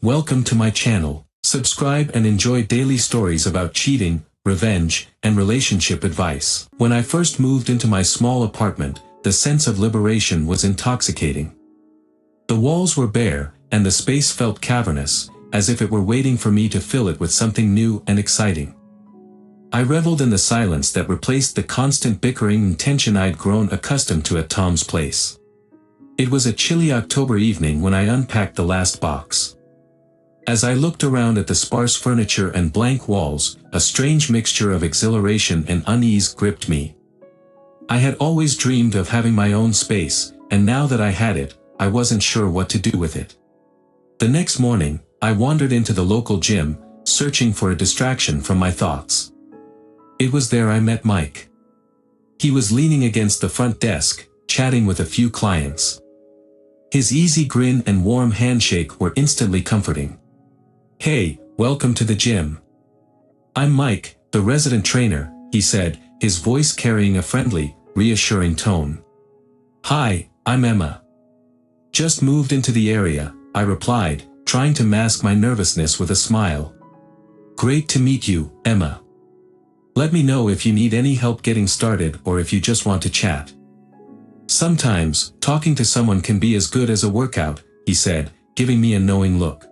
Welcome to my channel. Subscribe and enjoy daily stories about cheating, revenge, and relationship advice. When I first moved into my small apartment, the sense of liberation was intoxicating. The walls were bare, and the space felt cavernous, as if it were waiting for me to fill it with something new and exciting. I reveled in the silence that replaced the constant bickering and tension I'd grown accustomed to at Tom's place. It was a chilly October evening when I unpacked the last box. As I looked around at the sparse furniture and blank walls, a strange mixture of exhilaration and unease gripped me. I had always dreamed of having my own space, and now that I had it, I wasn't sure what to do with it. The next morning, I wandered into the local gym, searching for a distraction from my thoughts. It was there I met Mike. He was leaning against the front desk, chatting with a few clients. His easy grin and warm handshake were instantly comforting. "Hey, welcome to the gym. I'm Mike, the resident trainer," he said, his voice carrying a friendly, reassuring tone. "Hi, I'm Emma. Just moved into the area," I replied, trying to mask my nervousness with a smile. "Great to meet you, Emma. Let me know if you need any help getting started or if you just want to chat." "Sometimes, talking to someone can be as good as a workout," he said, giving me a knowing look.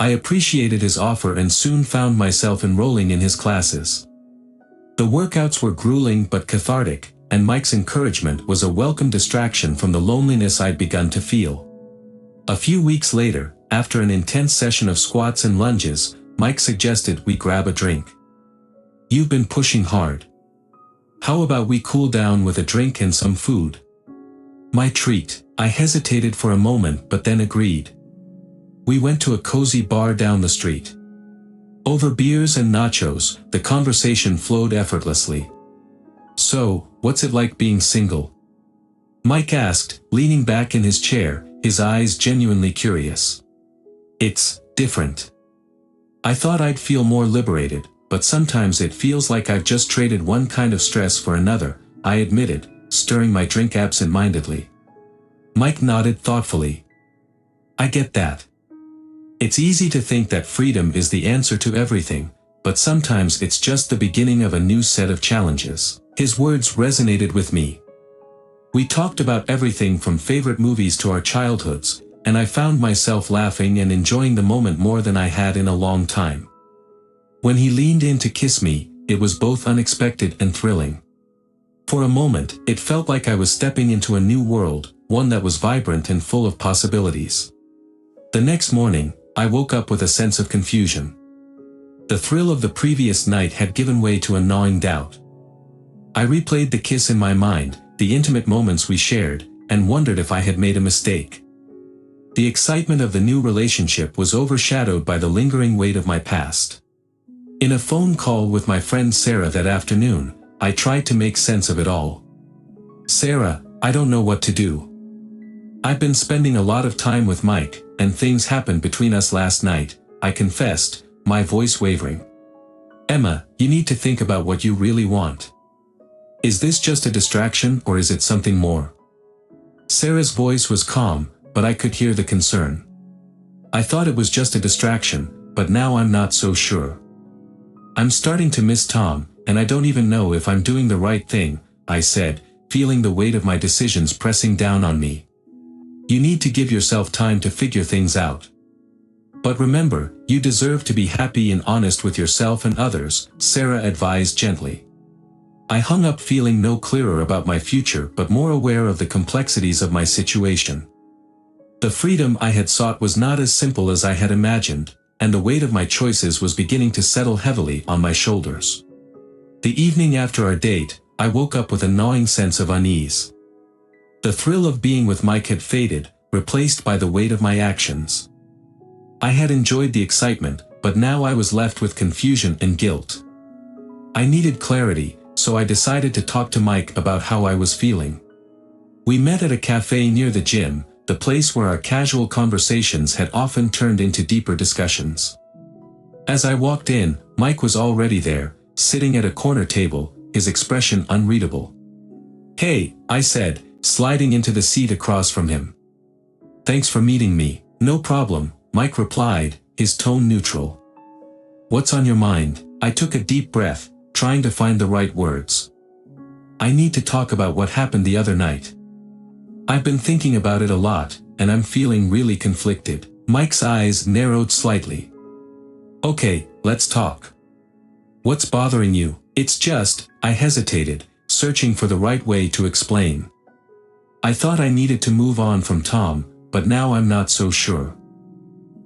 I appreciated his offer and soon found myself enrolling in his classes. The workouts were grueling but cathartic, and Mike's encouragement was a welcome distraction from the loneliness I'd begun to feel. A few weeks later, after an intense session of squats and lunges, Mike suggested we grab a drink. "You've been pushing hard. How about we cool down with a drink and some food?" My treat. I hesitated for a moment but then agreed. We went to a cozy bar down the street. Over beers and nachos, the conversation flowed effortlessly. "So, what's it like being single?" Mike asked, leaning back in his chair, his eyes genuinely curious. "It's different. I thought I'd feel more liberated, but sometimes it feels like I've just traded one kind of stress for another," I admitted, stirring my drink absent-mindedly. Mike nodded thoughtfully. "I get that. It's easy to think that freedom is the answer to everything, but sometimes it's just the beginning of a new set of challenges." His words resonated with me. We talked about everything from favorite movies to our childhoods, and I found myself laughing and enjoying the moment more than I had in a long time. When he leaned in to kiss me, it was both unexpected and thrilling. For a moment, it felt like I was stepping into a new world, one that was vibrant and full of possibilities. The next morning, I woke up with a sense of confusion. The thrill of the previous night had given way to a gnawing doubt. I replayed the kiss in my mind, the intimate moments we shared, and wondered if I had made a mistake. The excitement of the new relationship was overshadowed by the lingering weight of my past. In a phone call with my friend Sarah that afternoon, I tried to make sense of it all. "Sarah, I don't know what to do. I've been spending a lot of time with Mike, and things happened between us last night," I confessed, my voice wavering. "Emma, you need to think about what you really want. Is this just a distraction or is it something more?" Sarah's voice was calm, but I could hear the concern. "I thought it was just a distraction, but now I'm not so sure. I'm starting to miss Tom, and I don't even know if I'm doing the right thing," I said, feeling the weight of my decisions pressing down on me. "You need to give yourself time to figure things out. But remember, you deserve to be happy and honest with yourself and others," Sarah advised gently. I hung up feeling no clearer about my future but more aware of the complexities of my situation. The freedom I had sought was not as simple as I had imagined, and the weight of my choices was beginning to settle heavily on my shoulders. The evening after our date, I woke up with a gnawing sense of unease. The thrill of being with Mike had faded, replaced by the weight of my actions. I had enjoyed the excitement, but now I was left with confusion and guilt. I needed clarity, so I decided to talk to Mike about how I was feeling. We met at a cafe near the gym, the place where our casual conversations had often turned into deeper discussions. As I walked in, Mike was already there, sitting at a corner table, his expression unreadable. "Hey," I said, sliding into the seat across from him. "Thanks for meeting me." "No problem," Mike replied, his tone neutral. What's on your mind? I took a deep breath, trying to find the right words. I need to talk about what happened the other night. I've been thinking about it a lot, and I'm feeling really conflicted. Mike's eyes narrowed slightly. Okay, let's talk. What's bothering you? It's just, I hesitated, searching for the right way to explain. I thought I needed to move on from Tom, but now I'm not so sure.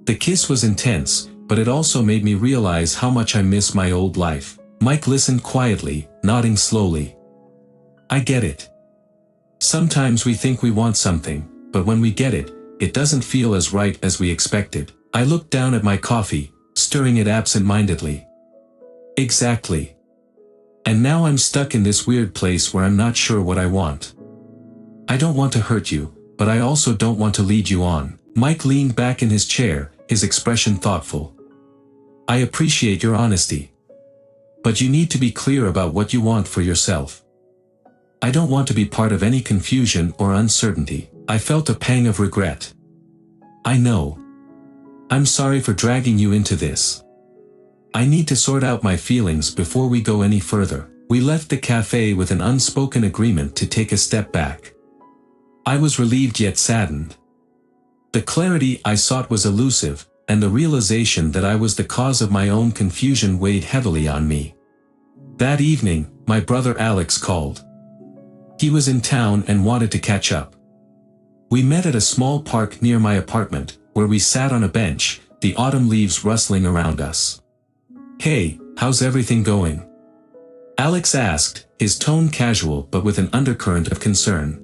The kiss was intense, but it also made me realize how much I miss my old life. Mike listened quietly, nodding slowly. I get it. Sometimes we think we want something, but when we get it, it doesn't feel as right as we expected. I looked down at my coffee, stirring it absent-mindedly. Exactly. And now I'm stuck in this weird place where I'm not sure what I want. I don't want to hurt you, but I also don't want to lead you on. Mike leaned back in his chair, his expression thoughtful. I appreciate your honesty. But you need to be clear about what you want for yourself. I don't want to be part of any confusion or uncertainty. I felt a pang of regret. I know. I'm sorry for dragging you into this. I need to sort out my feelings before we go any further. We left the cafe with an unspoken agreement to take a step back. I was relieved yet saddened. The clarity I sought was elusive, and the realization that I was the cause of my own confusion weighed heavily on me. That evening, my brother Alex called. He was in town and wanted to catch up. We met at a small park near my apartment, where we sat on a bench, the autumn leaves rustling around us. Hey, how's everything going? Alex asked, his tone casual but with an undercurrent of concern.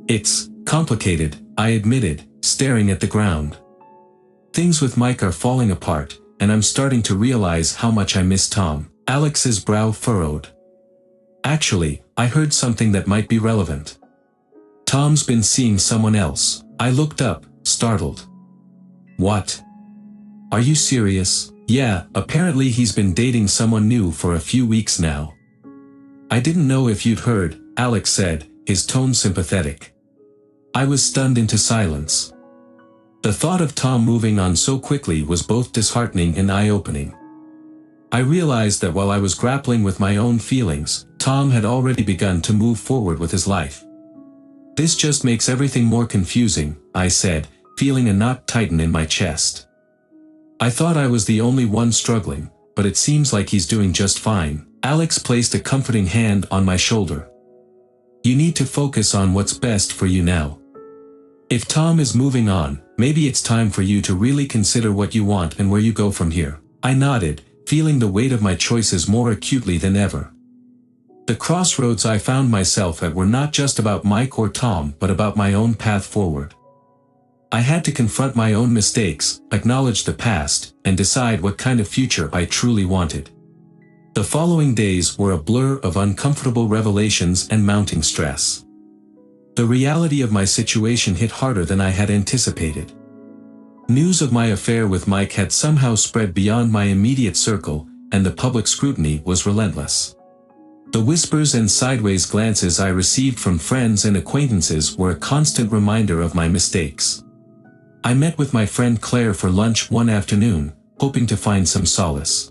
It's complicated, I admitted, staring at the ground. Things with Mike are falling apart, and I'm starting to realize how much I miss Tom. Alex's brow furrowed. Actually, I heard something that might be relevant. Tom's been seeing someone else. I looked up, startled. What? Are you serious? Yeah, apparently he's been dating someone new for a few weeks now. I didn't know if you'd heard, Alex said, his tone sympathetic. I was stunned into silence. The thought of Tom moving on so quickly was both disheartening and eye-opening. I realized that while I was grappling with my own feelings, Tom had already begun to move forward with his life. This just makes everything more confusing, I said, feeling a knot tighten in my chest. I thought I was the only one struggling, but it seems like he's doing just fine. Alex placed a comforting hand on my shoulder. You need to focus on what's best for you now. If Tom is moving on, maybe it's time for you to really consider what you want and where you go from here. I nodded, feeling the weight of my choices more acutely than ever. The crossroads I found myself at were not just about Mike or Tom but about my own path forward. I had to confront my own mistakes, acknowledge the past, and decide what kind of future I truly wanted. The following days were a blur of uncomfortable revelations and mounting stress. The reality of my situation hit harder than I had anticipated. News of my affair with Mike had somehow spread beyond my immediate circle, and the public scrutiny was relentless. The whispers and sideways glances I received from friends and acquaintances were a constant reminder of my mistakes. I met with my friend Claire for lunch one afternoon, hoping to find some solace.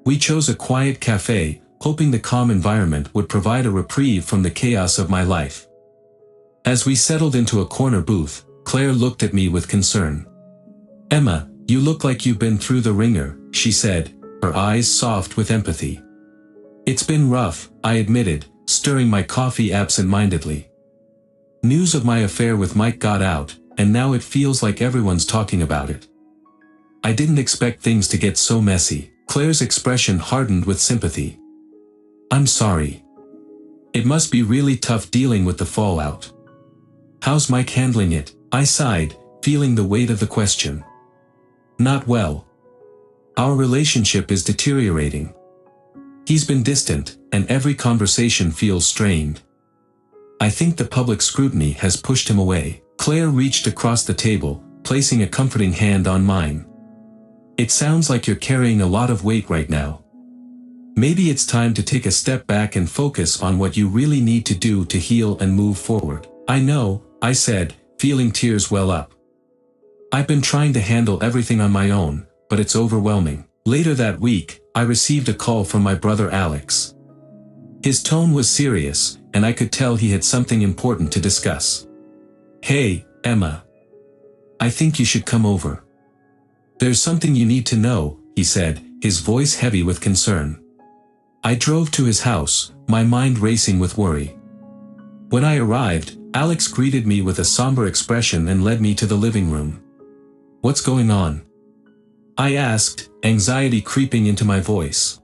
We chose a quiet cafe, hoping the calm environment would provide a reprieve from the chaos of my life. As we settled into a corner booth, Claire looked at me with concern. Emma, you look like you've been through the ringer, she said, her eyes soft with empathy. It's been rough, I admitted, stirring my coffee absent-mindedly. News of my affair with Mike got out, and now it feels like everyone's talking about it. I didn't expect things to get so messy. Claire's expression hardened with sympathy. I'm sorry. It must be really tough dealing with the fallout. How's Mike handling it? I sighed, feeling the weight of the question. Not well. Our relationship is deteriorating. He's been distant, and every conversation feels strained. I think the public scrutiny has pushed him away. Claire reached across the table, placing a comforting hand on mine. It sounds like you're carrying a lot of weight right now. Maybe it's time to take a step back and focus on what you really need to do to heal and move forward. I know, I said, feeling tears well up. I've been trying to handle everything on my own, but it's overwhelming. Later that week, I received a call from my brother Alex. His tone was serious, and I could tell he had something important to discuss. "Hey, Emma. I think you should come over. There's something you need to know," he said, his voice heavy with concern. I drove to his house, my mind racing with worry. When I arrived, Alex greeted me with a somber expression and led me to the living room. "What's going on?" I asked, anxiety creeping into my voice.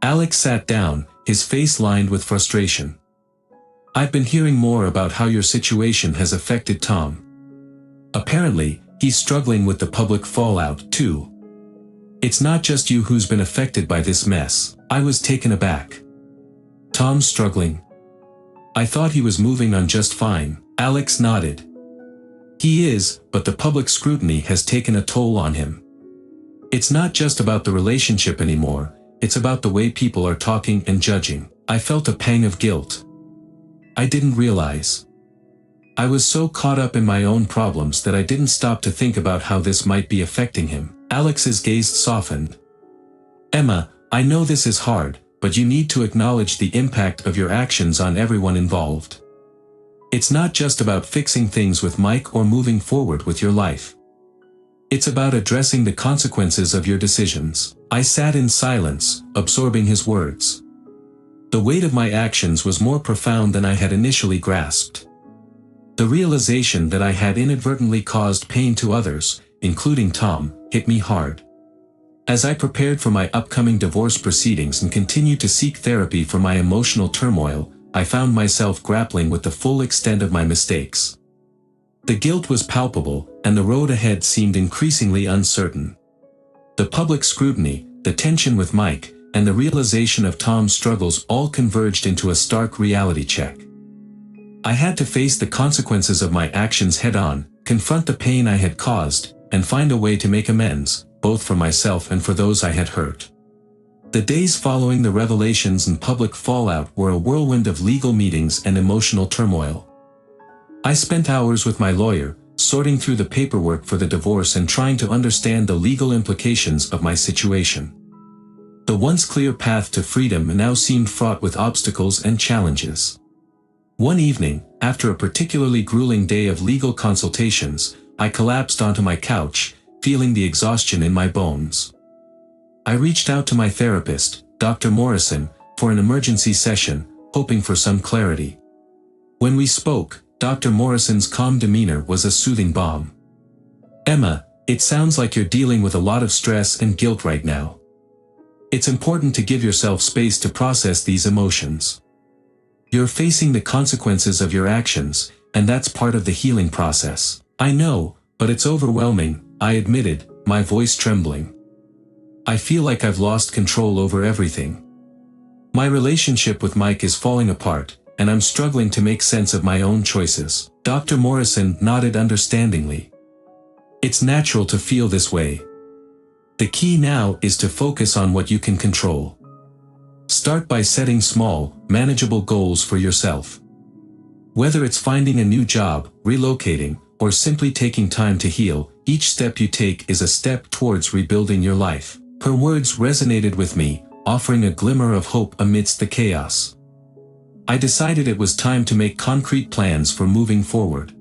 Alex sat down, his face lined with frustration. "I've been hearing more about how your situation has affected Tom. Apparently, he's struggling with the public fallout, too. It's not just you who's been affected by this mess." I was taken aback. "Tom's struggling? I thought he was moving on just fine." Alex nodded. "He is, but the public scrutiny has taken a toll on him. It's not just about the relationship anymore, it's about the way people are talking and judging." I felt a pang of guilt. I didn't realize. I was so caught up in my own problems that I didn't stop to think about how this might be affecting him. Alex's gaze softened. "Emma, I know this is hard, but you need to acknowledge the impact of your actions on everyone involved. It's not just about fixing things with Mike or moving forward with your life. It's about addressing the consequences of your decisions." I sat in silence, absorbing his words. The weight of my actions was more profound than I had initially grasped. The realization that I had inadvertently caused pain to others, including Tom, hit me hard. As I prepared for my upcoming divorce proceedings and continued to seek therapy for my emotional turmoil, I found myself grappling with the full extent of my mistakes. The guilt was palpable, and the road ahead seemed increasingly uncertain. The public scrutiny, the tension with Mike, and the realization of Tom's struggles all converged into a stark reality check. I had to face the consequences of my actions head-on, confront the pain I had caused, and find a way to make amends, both for myself and for those I had hurt. The days following the revelations and public fallout were a whirlwind of legal meetings and emotional turmoil. I spent hours with my lawyer, sorting through the paperwork for the divorce and trying to understand the legal implications of my situation. The once clear path to freedom now seemed fraught with obstacles and challenges. One evening, after a particularly grueling day of legal consultations, I collapsed onto my couch, feeling the exhaustion in my bones. I reached out to my therapist, Dr. Morrison, for an emergency session, hoping for some clarity. When we spoke, Dr. Morrison's calm demeanor was a soothing balm. "Emma, it sounds like you're dealing with a lot of stress and guilt right now. It's important to give yourself space to process these emotions. You're facing the consequences of your actions, and that's part of the healing process." "I know, but it's overwhelming," I admitted, my voice trembling. "I feel like I've lost control over everything. My relationship with Mike is falling apart, and I'm struggling to make sense of my own choices." Dr. Morrison nodded understandingly. "It's natural to feel this way. The key now is to focus on what you can control. Start by setting small, manageable goals for yourself. Whether it's finding a new job, relocating, or simply taking time to heal, each step you take is a step towards rebuilding your life." Her words resonated with me, offering a glimmer of hope amidst the chaos. I decided it was time to make concrete plans for moving forward.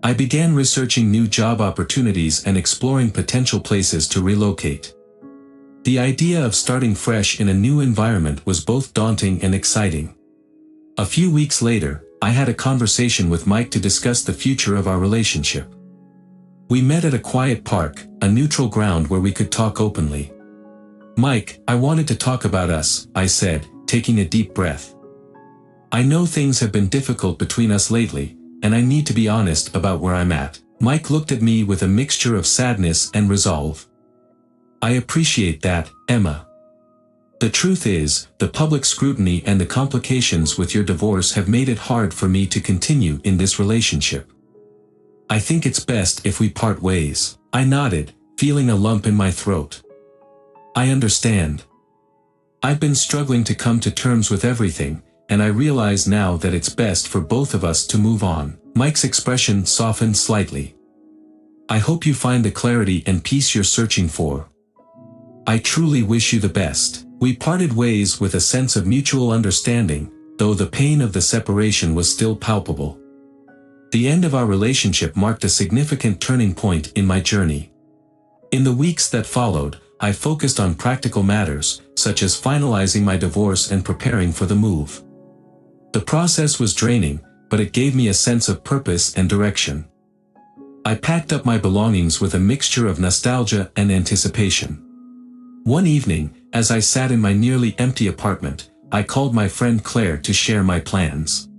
I began researching new job opportunities and exploring potential places to relocate. The idea of starting fresh in a new environment was both daunting and exciting. A few weeks later, I had a conversation with Mike to discuss the future of our relationship. We met at a quiet park, a neutral ground where we could talk openly. "Mike, I wanted to talk about us," I said, taking a deep breath. "I know things have been difficult between us lately, and I need to be honest about where I'm at." Mike looked at me with a mixture of sadness and resolve. "I appreciate that, Emma. The truth is, the public scrutiny and the complications with your divorce have made it hard for me to continue in this relationship. I think it's best if we part ways." I nodded, feeling a lump in my throat. "I understand. I've been struggling to come to terms with everything, and I realize now that it's best for both of us to move on." Mike's expression softened slightly. I hope you find the clarity and peace you're searching for. I truly wish you the best. We parted ways with a sense of mutual understanding, though the pain of the separation was still palpable. The end of our relationship marked a significant turning point in my journey. In the weeks that followed, I focused on practical matters, such as finalizing my divorce and preparing for the move. The process was draining, but it gave me a sense of purpose and direction. I packed up my belongings with a mixture of nostalgia and anticipation. One evening, as I sat in my nearly empty apartment, I called my friend Claire to share my plans.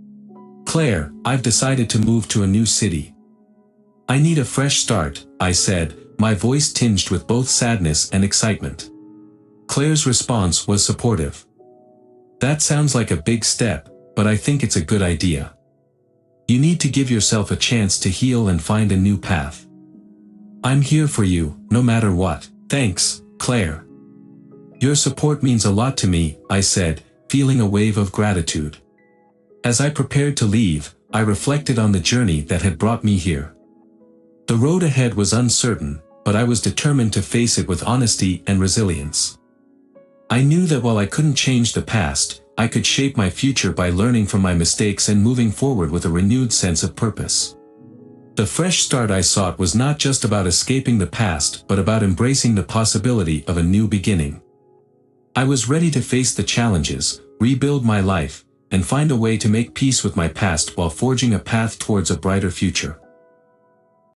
"Claire, I've decided to move to a new city. I need a fresh start," I said, my voice tinged with both sadness and excitement. Claire's response was supportive. "That sounds like a big step, but I think it's a good idea. You need to give yourself a chance to heal and find a new path. I'm here for you, no matter what." "Thanks, Claire. Your support means a lot to me," I said, feeling a wave of gratitude. As I prepared to leave, I reflected on the journey that had brought me here. The road ahead was uncertain, but I was determined to face it with honesty and resilience. I knew that while I couldn't change the past, I could shape my future by learning from my mistakes and moving forward with a renewed sense of purpose. The fresh start I sought was not just about escaping the past, but about embracing the possibility of a new beginning. I was ready to face the challenges, rebuild my life, and find a way to make peace with my past while forging a path towards a brighter future.